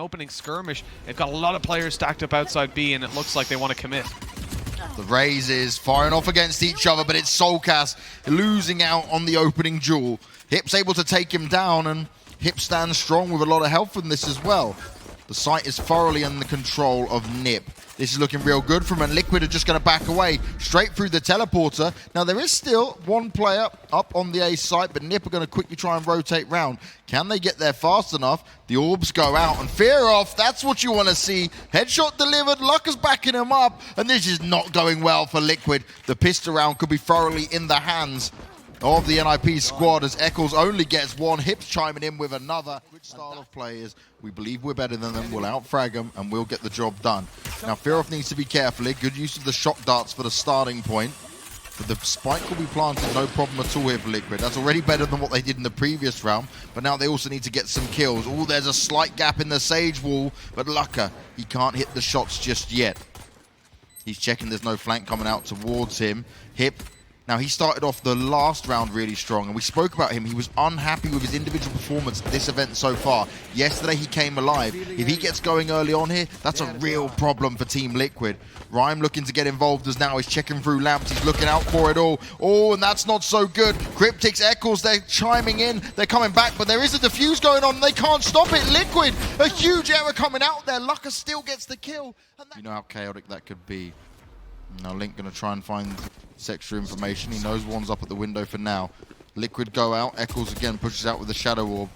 opening skirmish. They've got a lot of players stacked up outside B, and it looks like they want to commit. The Razes firing off against each other, but it's Soulcast losing out on the opening duel. Hip's able to take him down, and Hip stands strong with a lot of health from this as well. The site is thoroughly under control of Nip. This is looking real good from him, and Liquid are just going to back away straight through the teleporter. Now, there is still one player up on the A site, but Nip are going to quickly try and rotate round. Can they get there fast enough? The orbs go out, and Fear off. That's what you want to see. Headshot delivered. Lucker's backing him up, and this is not going well for Liquid. The pistol round could be thoroughly in the hands of the NIP squad as Eccles only gets one. Hips chiming in with another. Which style of players, we believe we're better than them, we'll outfrag them and we'll get the job done. Now Fearoff needs to be careful here. Good use of the shock darts for the starting point. But the spike will be planted, no problem at all here for Liquid. That's already better than what they did in the previous round, but now they also need to get some kills. Oh, there's a slight gap in the Sage wall, but Lucker, he can't hit the shots just yet. He's checking there's no flank coming out towards him. Hip. Now, he started off the last round really strong, and we spoke about him. He was unhappy with his individual performance at this event so far. Yesterday, he came alive. If he gets going early on here, that's a real problem for Team Liquid. Rhyme looking to get involved as now he's checking through lamps. He's looking out for it all. Oh, and that's not so good. Cryptics, Eccles, they're chiming in. They're coming back, but there is a defuse going on. They can't stop it. Liquid, a huge error coming out there. Lucker still gets the kill. You know how chaotic that could be. Now Link going to try and find extra information. He knows one's up at the window for now. Liquid go out. Eccles again pushes out with the Shadow Orb.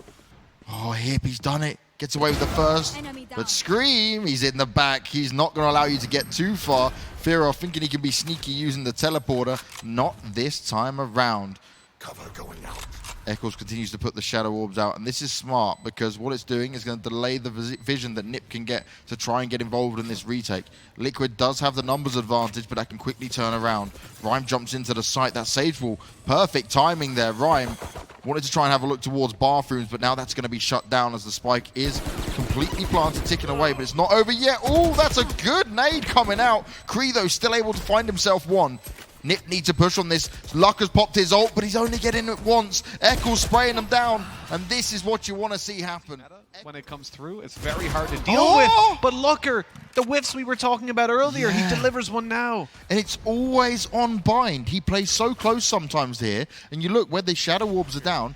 Oh, Hip, he's done it. Gets away with the first. But Scream, he's in the back. He's not going to allow you to get too far. Fearoff thinking he can be sneaky using the teleporter. Not this time around. Cover going out. Eccles continues to put the Shadow Orbs out, and this is smart because what it's doing is going to delay the vision that Nip can get to try and get involved in this retake. Liquid does have the numbers advantage, but that can quickly turn around. Rhyme jumps into the site. That Sage Wall, perfect timing there. Rhyme wanted to try and have a look towards bathrooms, but now that's going to be shut down as the spike is completely planted, ticking away, but it's not over yet. Oh, that's a good nade coming out. Credo still able to find himself one. Nip needs to push on this. Lucker's popped his ult, but he's only getting it once. Eccles spraying them down, and this is what you want to see happen. When it comes through, it's very hard to deal with. But Lucker, the whiffs we were talking about earlier, he delivers one now. And it's always on bind. He plays so close sometimes here, and you look where the Shadow Orbs are down.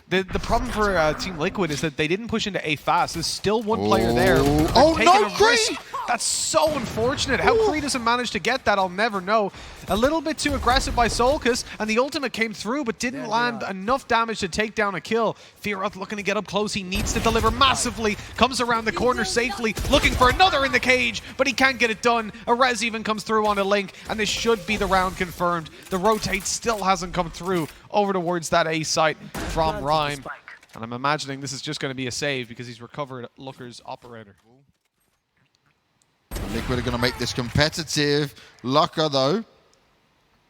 The problem for Team Liquid is that they didn't push into A fast. There's still one player there. Oh no, Cree! That's so unfortunate. How Cree doesn't manage to get that, I'll never know. A little bit too aggressive by Soulcast, and the ultimate came through, but didn't land enough damage to take down a kill. Fearoff looking to get up close. He needs to deliver massively. Comes around the corner safely, looking for another in the cage, but he can't get it done. A res even comes through on a Link, and this should be the round confirmed. The rotate still hasn't come through over towards that A site from Rhyme. And I'm imagining this is just going to be a save because he's recovered Lucker's operator. Liquid are going to make this competitive. Lucker, though,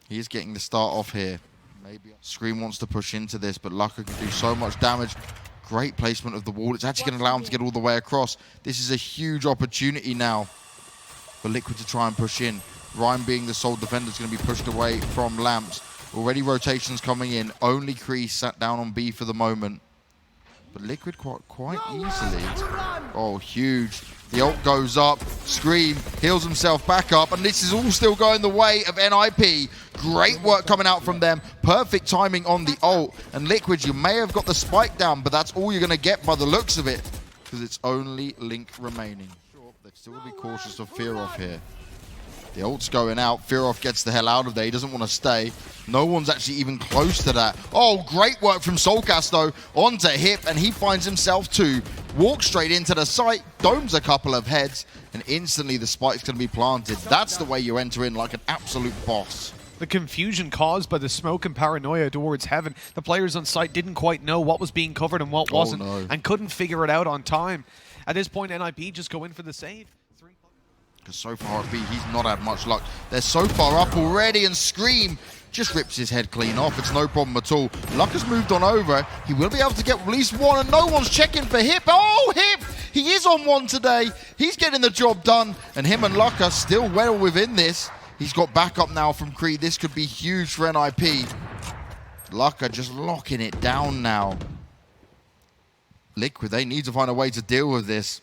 he is getting the start off here. Maybe Scream wants to push into this, but Lucker can do so much damage. Great placement of the wall. It's actually going to allow him to get all the way across. This is a huge opportunity now for Liquid to try and push in. Rhyme being the sole defender is going to be pushed away from Lamps. Already rotations coming in. Only Kree sat down on B for the moment. But Liquid quite easily. Oh, huge. The ult goes up. Scream heals himself back up. And this is all still going the way of NIP. Great work coming out from them. Perfect timing on the ult. And Liquid, you may have got the spike down, but that's all you're going to get by the looks of it. Because it's only Link remaining. They still will be cautious of Fearoff here. The ult's going out. Fearoff gets the hell out of there. He doesn't want to stay. No one's actually even close to that. Oh, great work from Soulcast, though. Onto Hip, and he finds himself two. Walks straight into the site, domes a couple of heads, and instantly the spike's going to be planted. That's the way you enter in like an absolute boss. The confusion caused by the smoke and paranoia towards Heaven. The players on site didn't quite know what was being covered and what wasn't, and couldn't figure it out on time. At this point, NIP just go in for the save. Because so far at B, he's not had much luck. They're so far up already, and Scream just rips his head clean off. It's no problem at all. Luck has moved on over. He will be able to get at least one, and no one's checking for Hip. Oh, Hip! He is on one today. He's getting the job done, and him and Luck are still well within this. He's got backup now from Creed. This could be huge for NIP. Lucker just locking it down now. Liquid, they need to find a way to deal with this.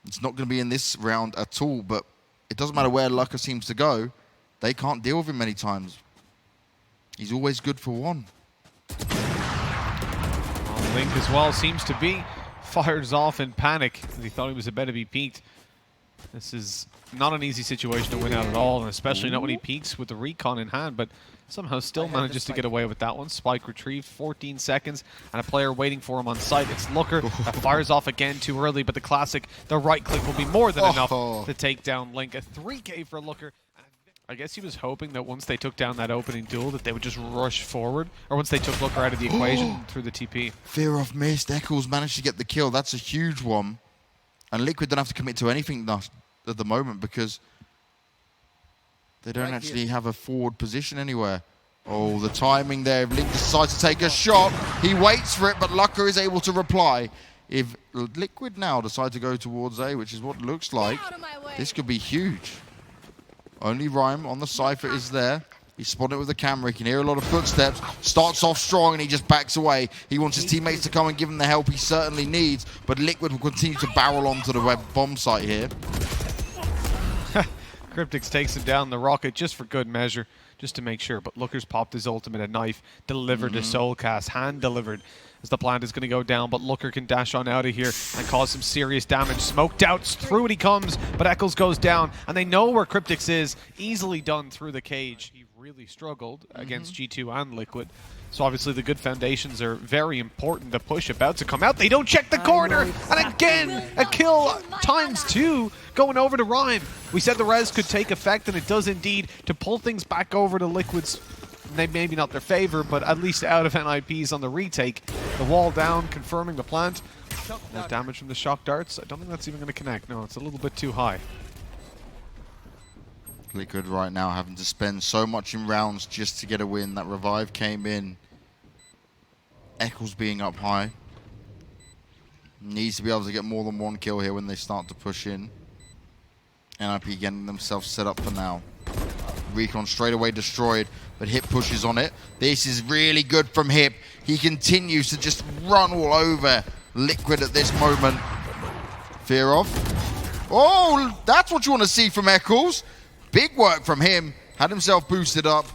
It's not going to be in this round at all, but it doesn't matter where Lucka seems to go. They can't deal with him many times. He's always good for one. Well, Link as well seems to be fires off in panic. He thought he was about to be peeked. This is not an easy situation to win out at all, and especially not when he peeks with the recon in hand, but somehow still manages to get away with that one. Spike retrieved, 14 seconds, and a player waiting for him on site. It's Looker that fires off again too early, but the classic, the right click will be more than enough to take down Link. A 3K for Looker. I guess he was hoping that once they took down that opening duel that they would just rush forward, or once they took Looker out of the equation through the TP. Fear of missed. Eccles managed to get the kill. That's a huge one. And Liquid don't have to commit to anything at the moment because they don't actually have a forward position anywhere. Oh, the timing there. If Link decides to take a shot, he waits for it, but Lucka is able to reply. If Liquid now decide to go towards A, which is what it looks like, this could be huge. Only Rhyme on the Cypher is there. He's spotted it with the camera. He can hear a lot of footsteps. Starts off strong and he just backs away. He wants his teammates to come and give him the help he certainly needs. But Liquid will continue to barrel onto the web bomb site here. Cryptix takes him down the rocket just for good measure, just to make sure. But Looker's popped his ultimate at knife, delivered to Soulcast, hand delivered as the plant is going to go down. But Looker can dash on out of here and cause some serious damage. Smoked out, through it he comes, but Eccles goes down. And they know where Cryptix is, easily done through the cage. He really struggled against G2 and Liquid. So obviously the good foundations are very important. The push about to come out. They don't check the corner. And again, a kill ×2 going over to Rhyme. We said the res could take effect, and it does indeed, to pull things back over to Liquid's, maybe not their favor, but at least out of NIPs on the retake. The wall down, confirming the plant. No damage from the shock darts. I don't think that's even going to connect. No, it's a little bit too high. Liquid right now having to spend so much in rounds just to get a win. That revive came in. Eccles being up high. Needs to be able to get more than one kill here when they start to push in. NIP getting themselves set up for now. Recon straight away destroyed, but Hip pushes on it. This is really good from Hip. He continues to just run all over Liquid at this moment. Fear of. Oh, that's what you want to see from Eccles. Big work from him. Had himself boosted up.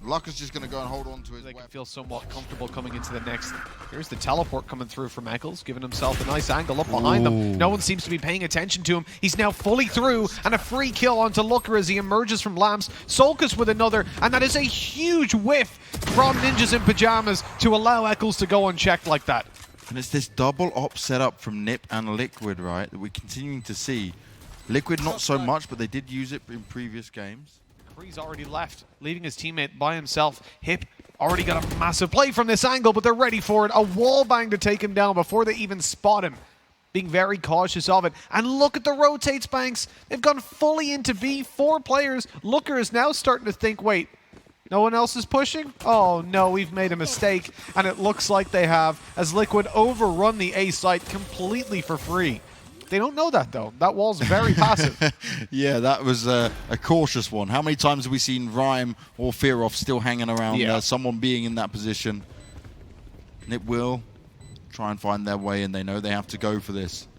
Lucka's just going to go and hold on to his weapon. They can feel somewhat comfortable coming into the next. Here's the teleport coming through from Eccles, giving himself a nice angle up behind them. No one seems to be paying attention to him. He's now fully through, and a free kill onto Looker as he emerges from lamps. Solkus with another, and that is a huge whiff from Ninjas in Pajamas to allow Eccles to go unchecked like that. And it's this double op setup from Nip and Liquid, right, that we're continuing to see. Liquid not so much, but they did use it in previous games. Kree's already left, leaving his teammate by himself. Hip already got a massive play from this angle, but they're ready for it. A wall bang to take him down before they even spot him. Being very cautious of it. And look at the rotates, Banks. They've gone fully into B, 4 players. Looker is now starting to think, wait, no one else is pushing? Oh no, we've made a mistake. And it looks like they have, as Liquid overrun the A site completely for free. They don't know that, though. That wall's very passive. Yeah, that was a cautious one. How many times have we seen Rhyme or Fearoff still hanging around someone being in that position? Nip will try and find their way, and they know they have to go for this.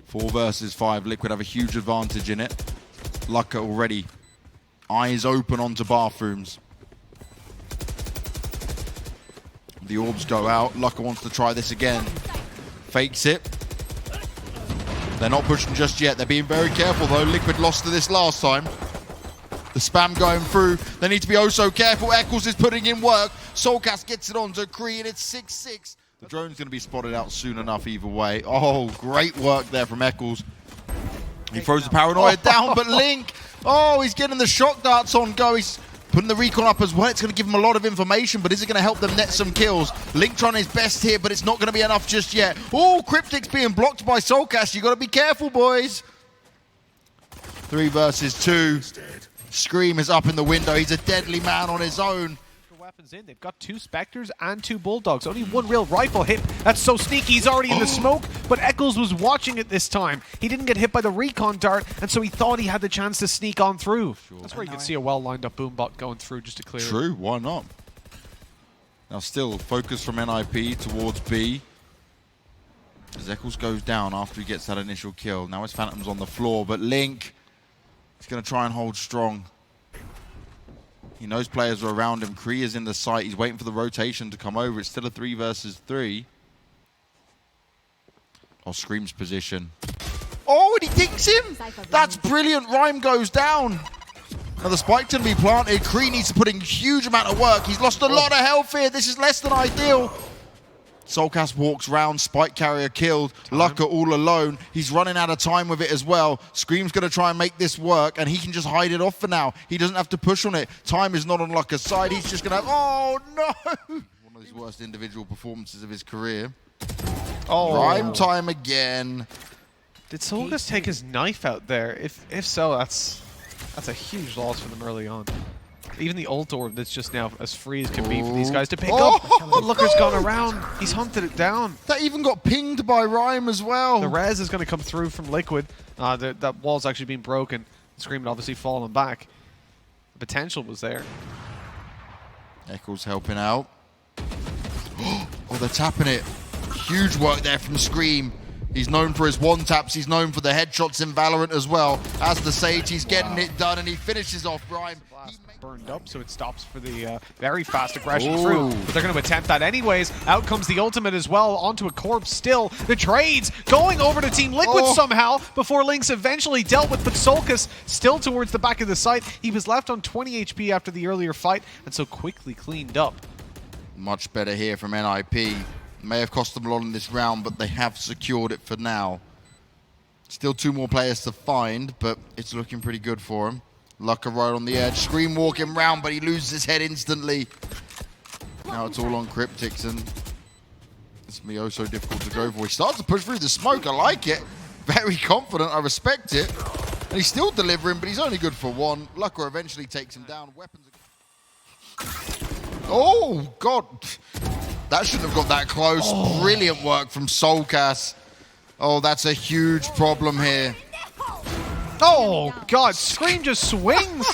4 versus 5. Liquid have a huge advantage in it. Lucka already. Eyes open onto bathrooms. The orbs go out. Lucka wants to try this again. Fakes it. They're not pushing just yet. They're being very careful, though. Liquid lost to this last time. The spam going through. They need to be oh so careful. Eccles is putting in work. Soulcast gets it onto Kree, and it's 6-6. The drone's going to be spotted out soon enough either way. Oh, great work there from Eccles. He throws the paranoia down, but Link, oh, he's getting the shock darts on go. He's putting the recon up as well. It's going to give him a lot of information, but is it going to help them net some kills? Link trying his best here, but it's not going to be enough just yet. Oh, Cryptix being blocked by Soulcast. You got to be careful, boys. 3 versus 2. Scream is up in the window. He's a deadly man on his own. Weapons in. They've got 2 Spectres and 2 Bulldogs. Only 1 real rifle hit. That's so sneaky. He's already in the smoke, but Eccles was watching it this time. He didn't get hit by the recon dart, and so he thought he had the chance to sneak on through. Sure. That's where you can see a well-lined-up boombot going through just to clear it. True, why not? Now still, focus from NIP towards B. Zekkels goes down after he gets that initial kill. Now his Phantom's on the floor, but Link is going to try and hold strong. He knows players are around him. Kree is in the site. He's waiting for the rotation to come over. It's still a 3 versus 3. Oh, Scream's position. Oh, and he dinks him! That's brilliant. Rhyme goes down. Now the spike to be planted. Kree needs to put in a huge amount of work. He's lost a lot of health here. This is less than ideal. Soulcast walks round, spike carrier killed, Lucka all alone. He's running out of time with it as well. Scream's going to try and make this work, and he can just hide it off for now. He doesn't have to push on it. Time is not on Lucka's side. He's just going to have, oh no! One of his worst individual performances of his career. Oh, Rhyme time again. Did Soulcast take his knife out there? If so, that's a huge loss for them early on. Even the ult orb that's just now as free as can be for these guys to pick up. The Looker's gone around. He's hunted it down. That even got pinged by Rhyme as well. The res is going to come through from Liquid. That wall's actually been broken. Scream had obviously fallen back. The potential was there. Eccles helping out. Oh, they're tapping it. Huge work there from Scream. He's known for his one-taps. He's known for the headshots in Valorant as well. As the Sage, he's getting it done, and he finishes off Rhyme. Burned up, so it stops for the very fast aggression through. But they're going to attempt that anyways. Out comes the ultimate as well, onto a corpse still. The trades going over to Team Liquid somehow before Lynx eventually dealt with, but Soulcast still towards the back of the site. He was left on 20 HP after the earlier fight, and so quickly cleaned up. Much better here from NIP. May have cost them a lot in this round, but they have secured it for now. Still 2 more players to find, but it's looking pretty good for him. Lucka right on the edge. Scream walking round, but he loses his head instantly. Now it's all on Cryptics, and it's me so difficult to go for. He starts to push through the smoke. I like it. Very confident. I respect it. And he's still delivering, but he's only good for 1. Lucka eventually takes him down. Weapons. Oh, God. That shouldn't have got that close. Brilliant work from Soulcast. Oh, that's a huge problem here. Oh, God. Scream just swings.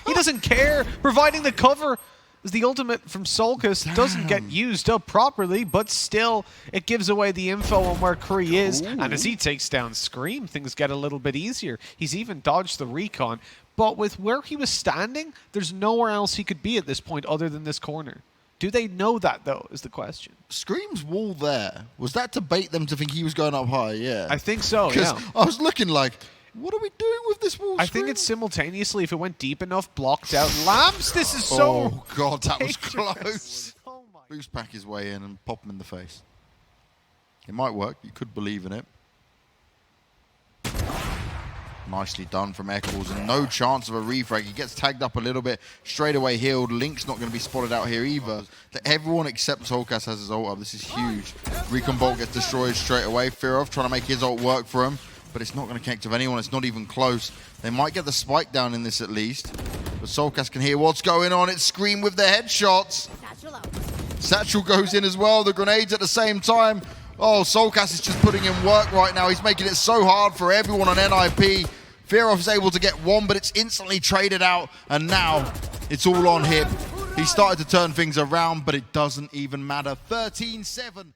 He doesn't care. Providing the cover as the ultimate from Soulcast doesn't get used up properly, but still, it gives away the info on where Kree is. And as he takes down Scream, things get a little bit easier. He's even dodged the recon. But with where he was standing, there's nowhere else he could be at this point other than this corner. Do they know that, though, is the question. Scream's wall there, was that to bait them to think he was going up high? Yeah. I think so, yeah. I was looking like, what are we doing with this wall, I think it's simultaneously, if it went deep enough, blocked out lamps. This is so... Oh, God, that was dangerous. close. Oh my. Boost pack his way in and pop him in the face. It might work. You could believe in it. Nicely done from Eccles, and no chance of a refrag. He gets tagged up a little bit, straight away healed. Link's not going to be spotted out here either. Everyone except Soulcast has his ult up. This is huge. Recon Bolt gets destroyed straight away. Fearoff trying to make his ult work for him, but it's not going to connect with anyone. It's not even close. They might get the spike down in this at least, but Soulcast can hear what's going on. It's Scream with the headshots. Satchel goes in as well. The grenades at the same time. Oh, Soulcast is just putting in work right now. He's making it so hard for everyone on NIP. Fearoff is able to get 1, but it's instantly traded out, and now it's all on him. He started to turn things around, but it doesn't even matter. 13-7.